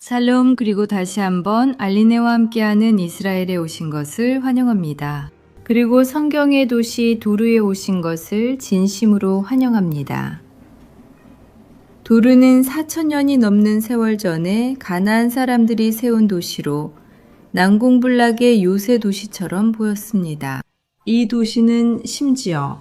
샬롬. 그리고 다시 한번 알리네와 함께하는 이스라엘에 오신 것을 환영합니다. 그리고 성경의 도시 도르에 오신 것을 진심으로 환영합니다. 도르는 4,000년이 넘는 세월 전에 가나안 사람들이 세운 도시로 난공불락의 요새 도시처럼 보였습니다. 이 도시는 심지어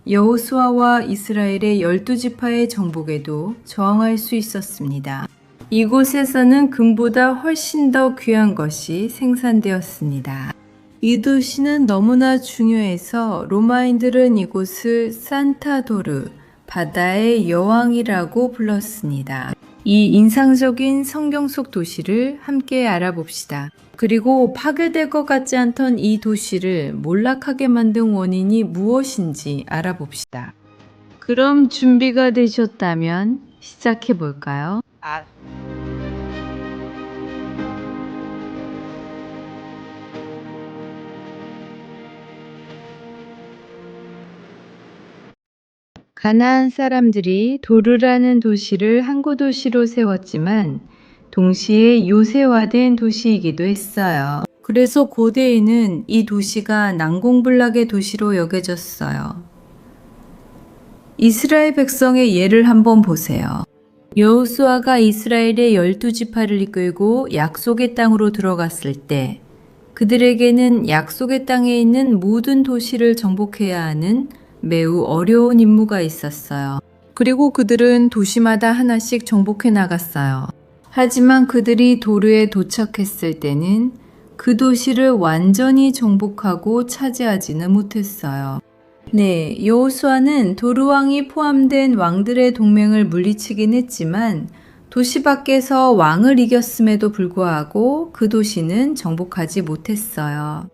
여호수아와 이스라엘의 12지파의 정복에도 저항할 수 있었습니다. 이곳에서는 금보다 훨씬 더 귀한 것이 생산되었습니다. 이 도시는 너무나 중요해서 로마인들은 이곳을 산타도르, 바다의 여왕이라고 불렀습니다. 이 인상적인 성경 속 도시를 함께 알아봅시다. 그리고 파괴될 것 같지 않던 이 도시를 몰락하게 만든 원인이 무엇인지 알아봅시다. 그럼 준비가 되셨다면 시작해 볼까요? 가나안 사람들이 도르라는 도시를 항구 도시로 세웠지만 동시에 요새화된 도시이기도 했어요. 그래서 고대에는 이 도시가 난공불락의 도시로 여겨졌어요. 이스라엘 백성의 예를 한번 보세요. 여호수아가 이스라엘의 12지파를 이끌고 약속의 땅으로 들어갔을 때 그들에게는 약속의 땅에 있는 모든 도시를 정복해야 하는 매우 어려운 임무가 있었어요. 그리고 그들은 도시마다 하나씩 정복해 나갔어요. 하지만 그들이 도르에 도착했을 때는 그 도시를 완전히 정복하고 차지하지는 못했어요. 네, 여호수아는 도르 왕이 포함된 왕들의 동맹을 물리치긴 했지만 도시 밖에서 왕을 이겼음에도 불구하고 그 도시는 정복하지 못했어요.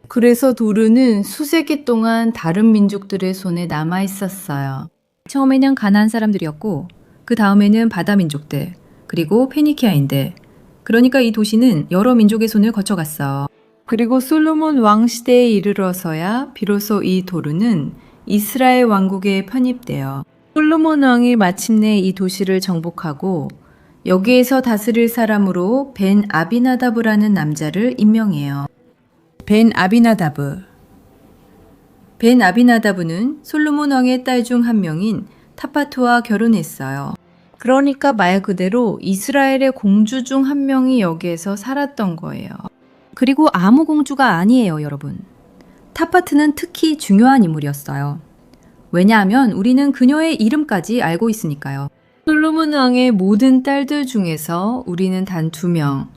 그래서 도르는 수세기 동안 다른 민족들의 손에 남아 있었어요. 처음에는 가나안 사람들이었고 그 다음에는 바다 민족들, 그리고 페니키아인들. 그러니까 이 도시는 여러 민족의 손을 거쳐갔어. 그리고 솔로몬 왕 시대에 이르러서야 비로소 이 도르는 이스라엘 왕국에 편입돼요. 솔로몬 왕이 마침내 이 도시를 정복하고 여기에서 다스릴 사람으로 벤 아비나다브라는 남자를 임명해요. 벤 아비나다브는 솔로몬 왕의 딸 중 한 명인 타파트와 결혼했어요. 그러니까 말 그대로 이스라엘의 공주 중 한 명이 여기에서 살았던 거예요. 그리고 아무 공주가 아니에요, 여러분. 타파트는 특히 중요한 인물이었어요. 왜냐하면 우리는 그녀의 이름까지 알고 있으니까요. 솔로몬 왕의 모든 딸들 중에서 우리는 단 2명,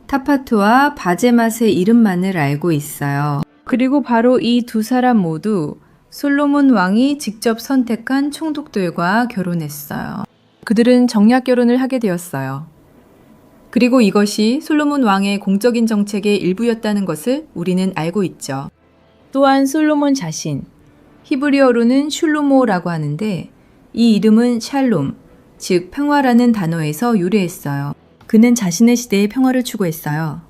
타파트와 바제맛의 이름만을 알고 있어요. 그리고 바로 이 2사람 모두 솔로몬 왕이 직접 선택한 총독들과 결혼했어요. 그들은 정략 결혼을 하게 되었어요. 그리고 이것이 솔로몬 왕의 공적인 정책의 일부였다는 것을 우리는 알고 있죠. 또한 솔로몬 자신, 히브리어로는 슐로모라고 하는데 이 이름은 샬롬, 즉 평화라는 단어에서 유래했어요. 그는 자신의 시대에 평화를 추구했어요.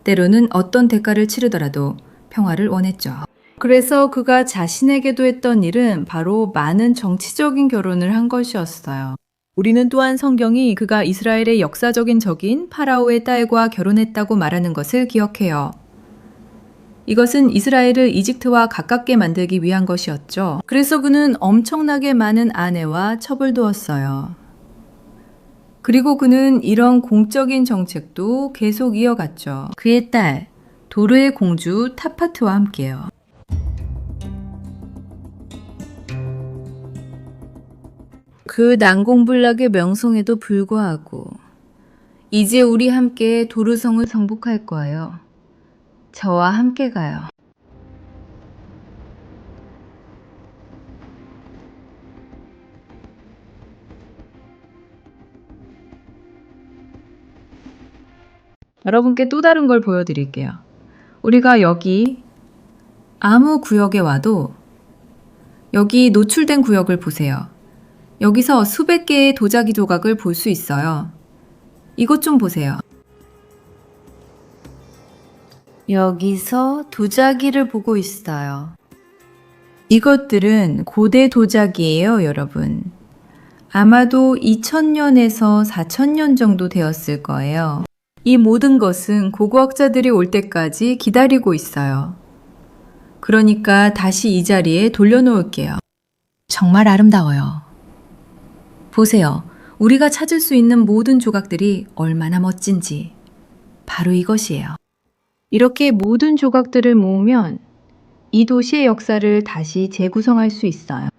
때로는 어떤 대가를 치르더라도 평화를 원했죠. 그래서 그가 자신에게도 했던 일은 바로 많은 정치적인 결혼을 한 것이었어요. 우리는 또한 성경이 그가 이스라엘의 역사적인 적인 파라오의 딸과 결혼했다고 말하는 것을 기억해요. 이것은 이스라엘을 이집트와 가깝게 만들기 위한 것이었죠. 그래서 그는 엄청나게 많은 아내와 첩을 두었어요. 그리고 그는 이런 공적인 정책도 계속 이어갔죠. 그의 딸, 도르의 공주 타파트와 함께요. 그 난공불락의 명성에도 불구하고 이제 우리 함께 도르성을 정복할 거예요. 저와 함께 가요. 여러분께 또 다른 걸 보여드릴게요. 우리가 여기 아무 구역에 와도 여기 노출된 구역을 보세요. 여기서 수백 개의 도자기 조각을 볼 수 있어요. 이것 좀 보세요. 여기서 도자기를 보고 있어요. 이것들은 고대 도자기예요, 여러분. 아마도 2000년에서 4000년 정도 되었을 거예요. 이 모든 것은 고고학자들이 올 때까지 기다리고 있어요. 그러니까 다시 이 자리에 돌려놓을게요. 정말 아름다워요. 보세요. 우리가 찾을 수 있는 모든 조각들이 얼마나 멋진지. 바로 이것이에요. 이렇게 모든 조각들을 모으면 이 도시의 역사를 다시 재구성할 수 있어요.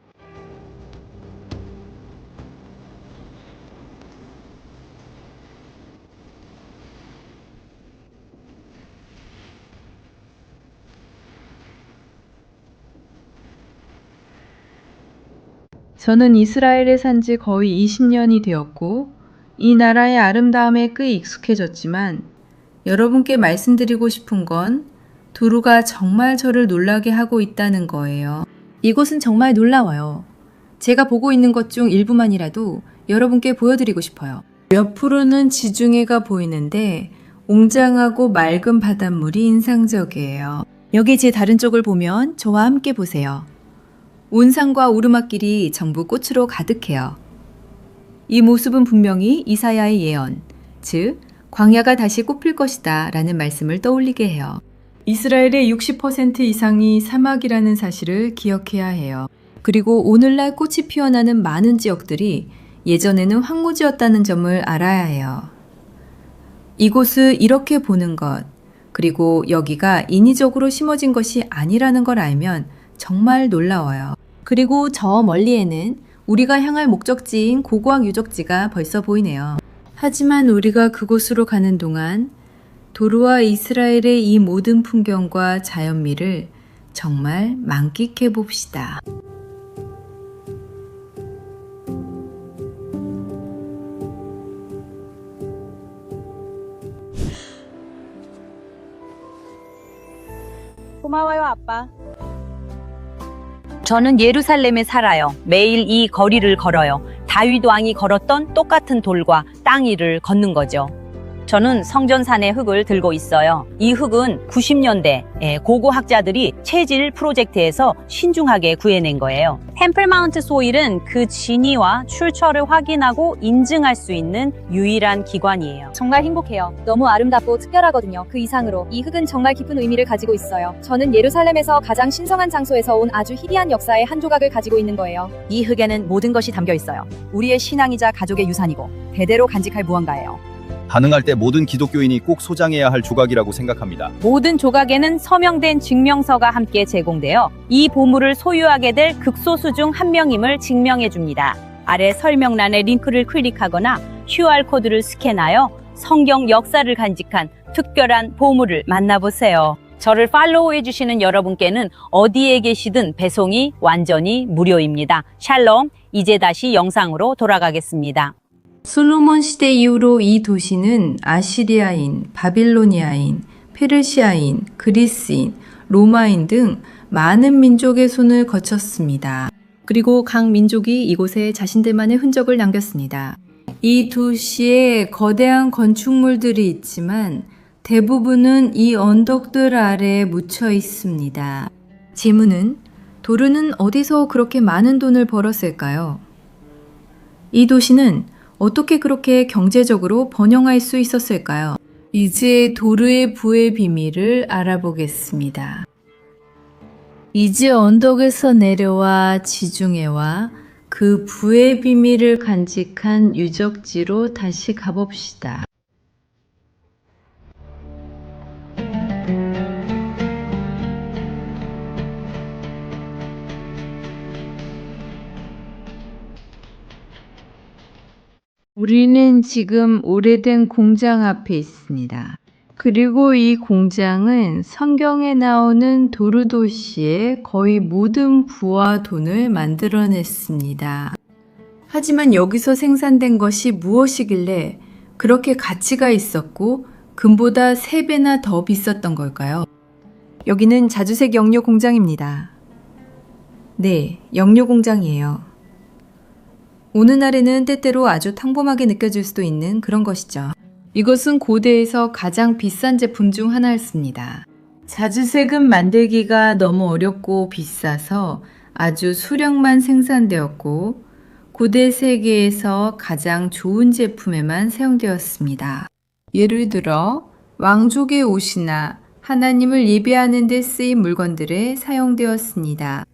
저는 이스라엘에 산 지 거의 20년이 되었고 이 나라의 아름다움에 꽤 익숙해졌지만 여러분께 말씀드리고 싶은 건 두루가 정말 저를 놀라게 하고 있다는 거예요. 이곳은 정말 놀라워요. 제가 보고 있는 것 중 일부만이라도 여러분께 보여드리고 싶어요. 옆으로는 지중해가 보이는데 웅장하고 맑은 바닷물이 인상적이에요. 여기 제 다른 쪽을 보면 저와 함께 보세요. 온산과 오르막길이 전부 꽃으로 가득해요. 이 모습은 분명히 이사야의 예언, 즉 광야가 다시 꽃필 것이다 라는 말씀을 떠올리게 해요. 이스라엘의 60% 이상이 사막이라는 사실을 기억해야 해요. 그리고 오늘날 꽃이 피어나는 많은 지역들이 예전에는 황무지였다는 점을 알아야 해요. 이곳을 이렇게 보는 것, 그리고 여기가 인위적으로 심어진 것이 아니라는 걸 알면 정말 놀라워요. 그리고 저 멀리에는 우리가 향할 목적지인 고고학 유적지가 벌써 보이네요. 하지만 우리가 그곳으로 가는 동안 도르와 이스라엘의 이 모든 풍경과 자연미를 정말 만끽해 봅시다. 고마워요, 아빠. 저는 예루살렘에 살아요. 매일 이 거리를 걸어요. 다윗 왕이 걸었던 똑같은 돌과 땅 위를 걷는 거죠. 저는 성전산의 흙을 들고 있어요. 이 흙은 90년대 고고학자들이 체질 프로젝트에서 신중하게 구해낸 거예요. 템플마운트 소일은 그 진위와 출처를 확인하고 인증할 수 있는 유일한 기관이에요. 정말 행복해요. 너무 아름답고 특별하거든요. 그 이상으로 이 흙은 정말 깊은 의미를 가지고 있어요. 저는 예루살렘에서 가장 신성한 장소에서 온 아주 희귀한 역사의 한 조각을 가지고 있는 거예요. 이 흙에는 모든 것이 담겨 있어요. 우리의 신앙이자 가족의 유산이고 대대로 간직할 무언가예요. 가능할 때 모든 기독교인이 꼭 소장해야 할 조각이라고 생각합니다. 모든 조각에는 서명된 증명서가 함께 제공되어 이 보물을 소유하게 될 극소수 중 한 명임을 증명해 줍니다. 아래 설명란에 링크를 클릭하거나 QR코드를 스캔하여 성경 역사를 간직한 특별한 보물을 만나보세요. 저를 팔로우해 주시는 여러분께는 어디에 계시든 배송이 완전히 무료입니다. 샬롬, 이제 다시 영상으로 돌아가겠습니다. 솔로몬 시대 이후로 이 도시는 아시리아인, 바빌로니아인, 페르시아인, 그리스인, 로마인 등 많은 민족의 손을 거쳤습니다. 그리고 각 민족이 이곳에 자신들만의 흔적을 남겼습니다. 이 도시에 거대한 건축물들이 있지만 대부분은 이 언덕들 아래에 묻혀 있습니다. 질문은 도르는 어디서 그렇게 많은 돈을 벌었을까요? 이 도시는 어떻게 그렇게 경제적으로 번영할 수 있었을까요? 이제 도르의 부의 비밀을 알아보겠습니다. 이제 언덕에서 내려와 지중해와 그 부의 비밀을 간직한 유적지로 다시 가봅시다. 우리는 지금 오래된 공장 앞에 있습니다. 그리고 이 공장은 성경에 나오는 도르 도시의 거의 모든 부와 돈을 만들어냈습니다. 하지만 여기서 생산된 것이 무엇이길래 그렇게 가치가 있었고 금보다 3배나 더 비쌌던 걸까요? 여기는 자주색 영료 공장입니다. 네, 영료 공장이에요. 오늘날에는 때때로 아주 평범하게 느껴질 수도 있는 그런 것이죠. 이것은 고대에서 가장 비싼 제품 중 하나였습니다. 자주색은 만들기가 너무 어렵고 비싸서 아주 수량만 생산되었고 고대 세계에서 가장 좋은 제품에만 사용되었습니다. 예를 들어 왕족의 옷이나 하나님을 예배하는 데 쓰인 물건들에 사용되었습니다.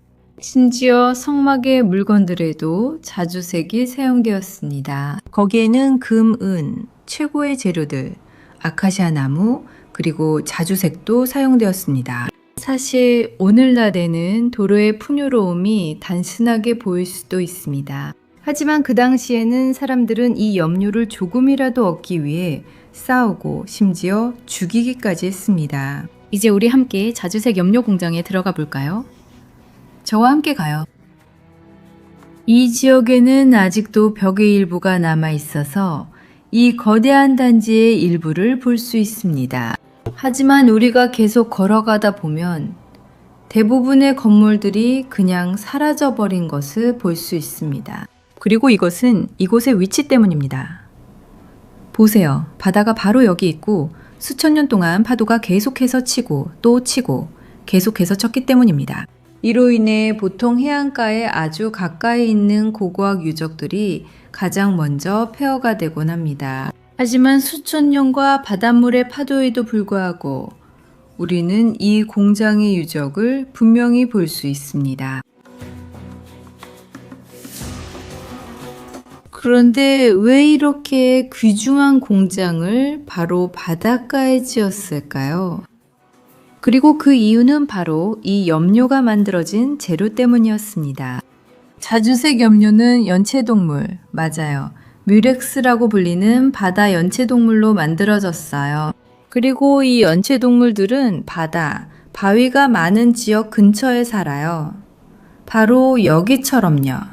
심지어 성막의 물건들에도 자주색이 사용되었습니다. 거기에는 금, 은, 최고의 재료들, 아카시아 나무, 그리고 자주색도 사용되었습니다. 사실 오늘날에는 도로의 풍요로움이 단순하게 보일 수도 있습니다. 하지만 그 당시에는 사람들은 이 염료를 조금이라도 얻기 위해 싸우고 심지어 죽이기까지 했습니다. 이제 우리 함께 자주색 염료 공장에 들어가 볼까요? 저와 함께 가요. 이 지역에는 아직도 벽의 일부가 남아 있어서 이 거대한 단지의 일부를 볼 수 있습니다. 하지만 우리가 계속 걸어가다 보면 대부분의 건물들이 그냥 사라져버린 것을 볼 수 있습니다. 그리고 이것은 이곳의 위치 때문입니다. 보세요. 바다가 바로 여기 있고 수천 년 동안 파도가 계속해서 치고 또 치고 계속해서 쳤기 때문입니다. 이로 인해 보통 해안가에 아주 가까이 있는 고고학 유적들이 가장 먼저 폐허가 되곤 합니다. 하지만 수천 년과 바닷물의 파도에도 불구하고 우리는 이 공장의 유적을 분명히 볼 수 있습니다. 그런데 왜 이렇게 귀중한 공장을 바로 바닷가에 지었을까요? 그리고 그 이유는 바로 이 염료가 만들어진 재료 때문이었습니다. 자주색 염료는 연체동물, 맞아요. 뮤렉스라고 불리는 바다 연체동물로 만들어졌어요. 그리고 이 연체동물들은 바다, 바위가 많은 지역 근처에 살아요. 바로 여기처럼요.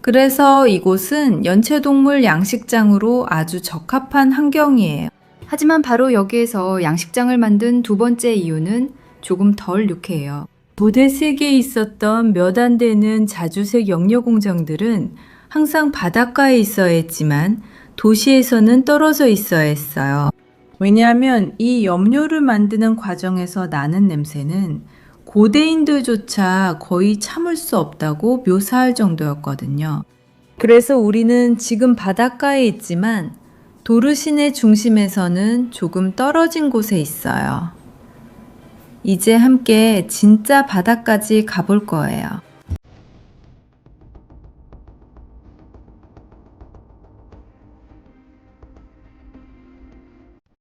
그래서 이곳은 연체동물 양식장으로 아주 적합한 환경이에요. 하지만 바로 여기에서 양식장을 만든 두 번째 이유는 조금 덜 유쾌해요. 고대 세계에 있었던 몇 안 되는 자주색 염료 공장들은 항상 바닷가에 있어야 했지만 도시에서는 떨어져 있어야 했어요. 왜냐하면 이 염료를 만드는 과정에서 나는 냄새는 고대인들조차 거의 참을 수 없다고 묘사할 정도였거든요. 그래서 우리는 지금 바닷가에 있지만 도르신의 중심에서는 조금 떨어진 곳에 있어요. 이제 함께 진짜 바다까지 가볼 거예요.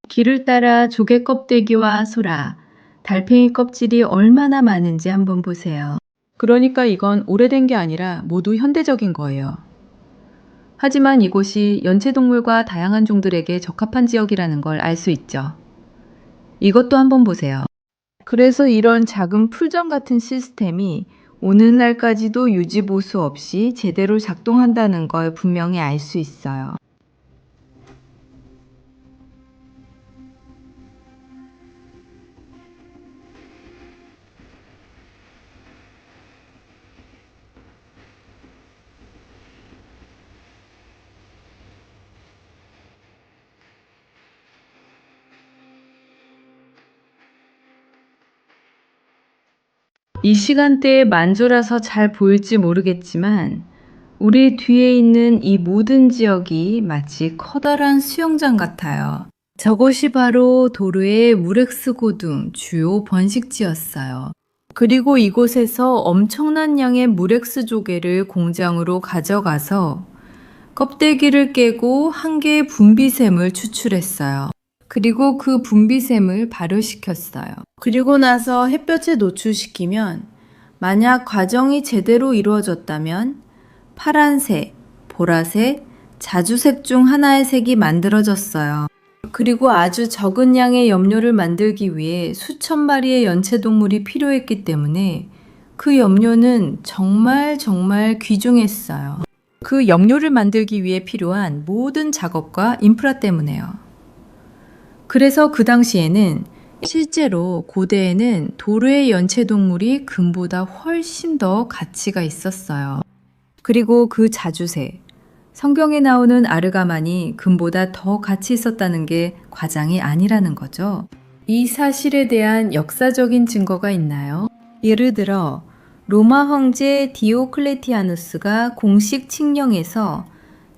길을 따라 조개 껍데기와 소라, 달팽이 껍질이 얼마나 많은지 한번 보세요. 그러니까 이건 오래된 게 아니라 모두 현대적인 거예요. 하지만 이곳이 연체동물과 다양한 종들에게 적합한 지역이라는 걸 알 수 있죠. 이것도 한번 보세요. 그래서 이런 작은 풀점 같은 시스템이 오늘날까지도 유지보수 없이 제대로 작동한다는 걸 분명히 알 수 있어요. 이 시간대에 만조라서 잘 보일지 모르겠지만 우리 뒤에 있는 이 모든 지역이 마치 커다란 수영장 같아요. 저곳이 바로 도르의 무렉스 고둥 주요 번식지였어요. 그리고 이곳에서 엄청난 양의 무렉스 조개를 공장으로 가져가서 껍데기를 깨고 한 개의 분비샘을 추출했어요. 그리고 그 분비샘을 발효시켰어요. 그리고 나서 햇볕에 노출시키면 만약 과정이 제대로 이루어졌다면 파란색, 보라색, 자주색 중 하나의 색이 만들어졌어요. 그리고 아주 적은 양의 염료를 만들기 위해 수천 마리의 연체동물이 필요했기 때문에 그 염료는 정말 귀중했어요. 그 염료를 만들기 위해 필요한 모든 작업과 인프라 때문에요. 그래서 그 당시에는 실제로 고대에는 도르의 연체동물이 금보다 훨씬 더 가치가 있었어요. 그리고 그 자주색, 성경에 나오는 아르가만이 금보다 더 가치 있었다는 게 과장이 아니라는 거죠. 이 사실에 대한 역사적인 증거가 있나요? 예를 들어 로마 황제 디오클레티아누스가 공식 칙령에서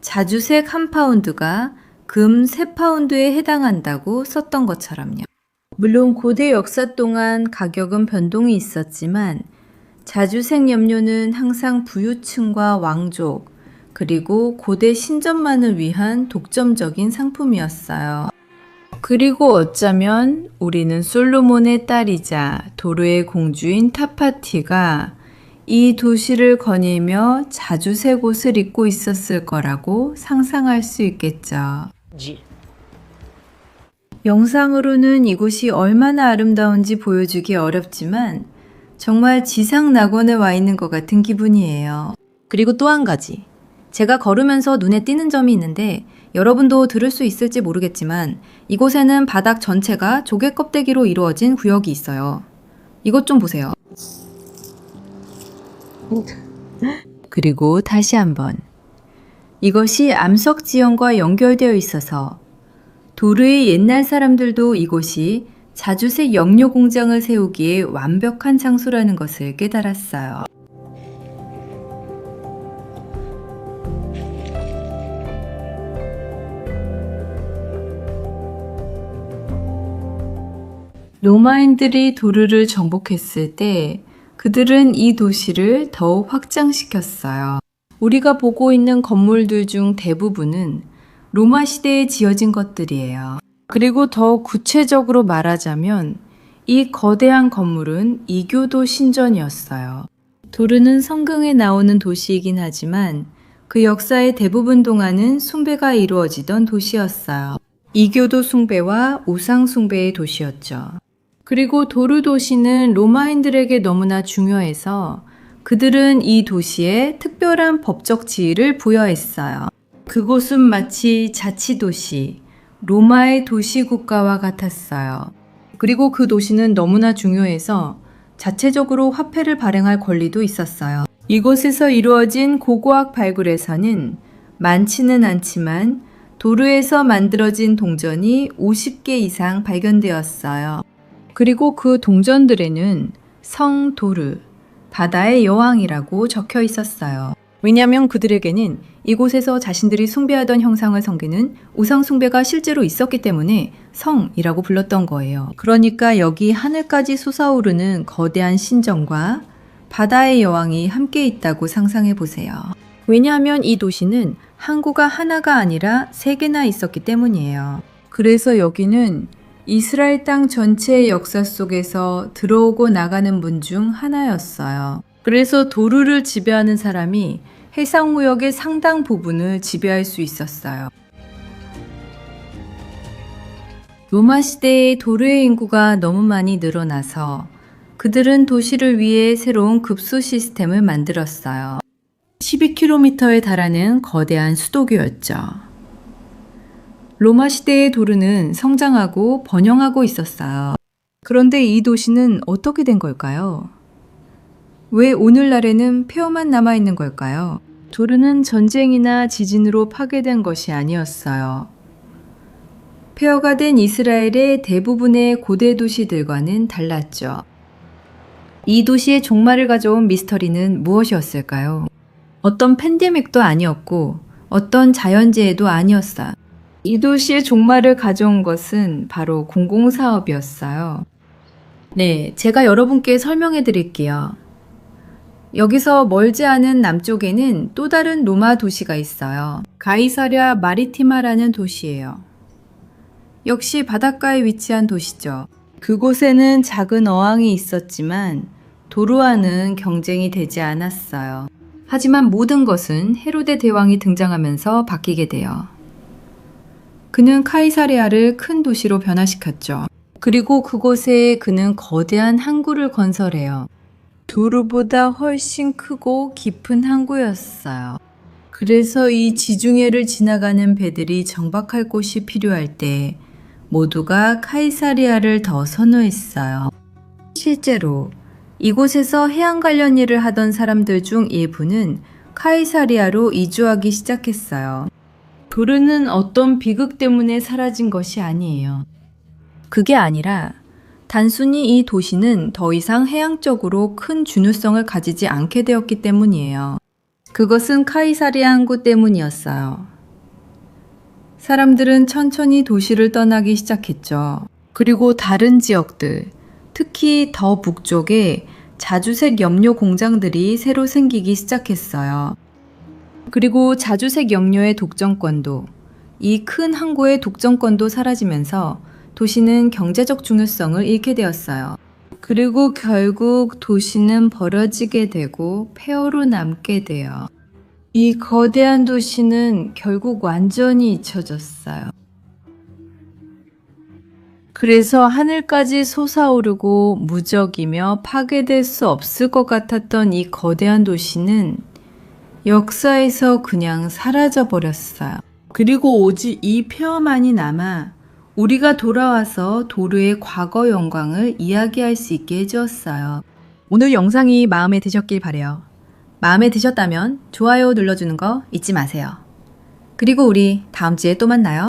자주색 1파운드가 금 3파운드에 해당한다고 썼던 것처럼요. 물론 고대 역사 동안 가격은 변동이 있었지만 자주색 염료는 항상 부유층과 왕족, 그리고 고대 신전만을 위한 독점적인 상품이었어요. 그리고 어쩌면 우리는 솔로몬의 딸이자 도르의 공주인 타파티가 이 도시를 거닐며 자주색 옷을 입고 있었을 거라고 상상할 수 있겠죠. 영상으로는 이곳이 얼마나 아름다운지 보여주기 어렵지만 정말 지상 낙원에 와 있는 것 같은 기분이에요. 그리고 또 한 가지. 제가 걸으면서 눈에 띄는 점이 있는데 여러분도 들을 수 있을지 모르겠지만 이곳에는 바닥 전체가 조개 껍데기로 이루어진 구역이 있어요. 이것 좀 보세요. 그리고 다시 한번. 이것이 암석 지형과 연결되어 있어서 도르의 옛날 사람들도 이곳이 자주색 염료 공장을 세우기에 완벽한 장소라는 것을 깨달았어요. 로마인들이 도르를 정복했을 때 그들은 이 도시를 더욱 확장시켰어요. 우리가 보고 있는 건물들 중 대부분은 로마 시대에 지어진 것들이에요. 그리고 더 구체적으로 말하자면 이 거대한 건물은 이교도 신전이었어요. 도르는 성경에 나오는 도시이긴 하지만 그 역사의 대부분 동안은 숭배가 이루어지던 도시였어요. 이교도 숭배와 우상 숭배의 도시였죠. 그리고 도르 도시는 로마인들에게 너무나 중요해서 그들은 이 도시에 특별한 법적 지위를 부여했어요. 그곳은 마치 자치도시, 로마의 도시국가와 같았어요. 그리고 그 도시는 너무나 중요해서 자체적으로 화폐를 발행할 권리도 있었어요. 이곳에서 이루어진 고고학 발굴에서는 많지는 않지만 도르에서 만들어진 동전이 50개 이상 발견되었어요. 그리고 그 동전들에는 성 도르, 바다의 여왕이라고 적혀 있었어요. 왜냐하면 그들에게는 이곳에서 자신들이 숭배하던 형상을 섬기는 우상 숭배가 실제로 있었기 때문에 성이라고 불렀던 거예요. 그러니까 여기 하늘까지 솟아오르는 거대한 신전과 바다의 여왕이 함께 있다고 상상해 보세요. 왜냐하면 이 도시는 항구가 하나가 아니라 3개나 있었기 때문이에요. 그래서 여기는 이스라엘 땅 전체의 역사 속에서 들어오고 나가는 문 중 하나였어요. 그래서 도르를 지배하는 사람이 해상무역의 상당 부분을 지배할 수 있었어요. 로마 시대에 도르의 인구가 너무 많이 늘어나서 그들은 도시를 위해 새로운 급수 시스템을 만들었어요. 12km에 달하는 거대한 수도교였죠. 로마 시대의 도르는 성장하고 번영하고 있었어요. 그런데 이 도시는 어떻게 된 걸까요? 왜 오늘날에는 폐허만 남아있는 걸까요? 도르는 전쟁이나 지진으로 파괴된 것이 아니었어요. 폐허가 된 이스라엘의 대부분의 고대 도시들과는 달랐죠. 이 도시의 종말을 가져온 미스터리는 무엇이었을까요? 어떤 팬데믹도 아니었고 어떤 자연재해도 아니었어요. 이 도시의 종말을 가져온 것은 바로 공공사업이었어요. 네, 제가 여러분께 설명해 드릴게요. 여기서 멀지 않은 남쪽에는 또 다른 로마 도시가 있어요. 가이사랴 마리티마라는 도시예요. 역시 바닷가에 위치한 도시죠. 그곳에는 작은 어항이 있었지만 도르와는 경쟁이 되지 않았어요. 하지만 모든 것은 헤로데 대왕이 등장하면서 바뀌게 돼요. 그는 카이사레아를 큰 도시로 변화시켰죠. 그리고 그곳에 그는 거대한 항구를 건설해요. 도르보다 훨씬 크고 깊은 항구였어요. 그래서 이 지중해를 지나가는 배들이 정박할 곳이 필요할 때 모두가 카이사리아를 더 선호했어요. 실제로 이곳에서 해양 관련 일을 하던 사람들 중 일부는 카이사리아로 이주하기 시작했어요. 도르는 어떤 비극 때문에 사라진 것이 아니에요. 그게 아니라 단순히 이 도시는 더 이상 해양적으로 큰 중요성을 가지지 않게 되었기 때문이에요. 그것은 카이사리아 항구 때문이었어요. 사람들은 천천히 도시를 떠나기 시작했죠. 그리고 다른 지역들, 특히 더 북쪽에 자주색 염료 공장들이 새로 생기기 시작했어요. 그리고 자주색 염료의 독점권도, 이 큰 항구의 독점권도 사라지면서 도시는 경제적 중요성을 잃게 되었어요. 그리고 결국 도시는 버려지게 되고 폐허로 남게 돼요. 이 거대한 도시는 결국 완전히 잊혀졌어요. 그래서 하늘까지 솟아오르고 무적이며 파괴될 수 없을 것 같았던 이 거대한 도시는 역사에서 그냥 사라져 버렸어요. 그리고 오직 이 폐허만이 남아 우리가 돌아와서 도르의 과거 영광을 이야기할 수 있게 해주었어요. 오늘 영상이 마음에 드셨길 바래요. 마음에 드셨다면 좋아요 눌러주는 거 잊지 마세요. 그리고 우리 다음 주에 또 만나요.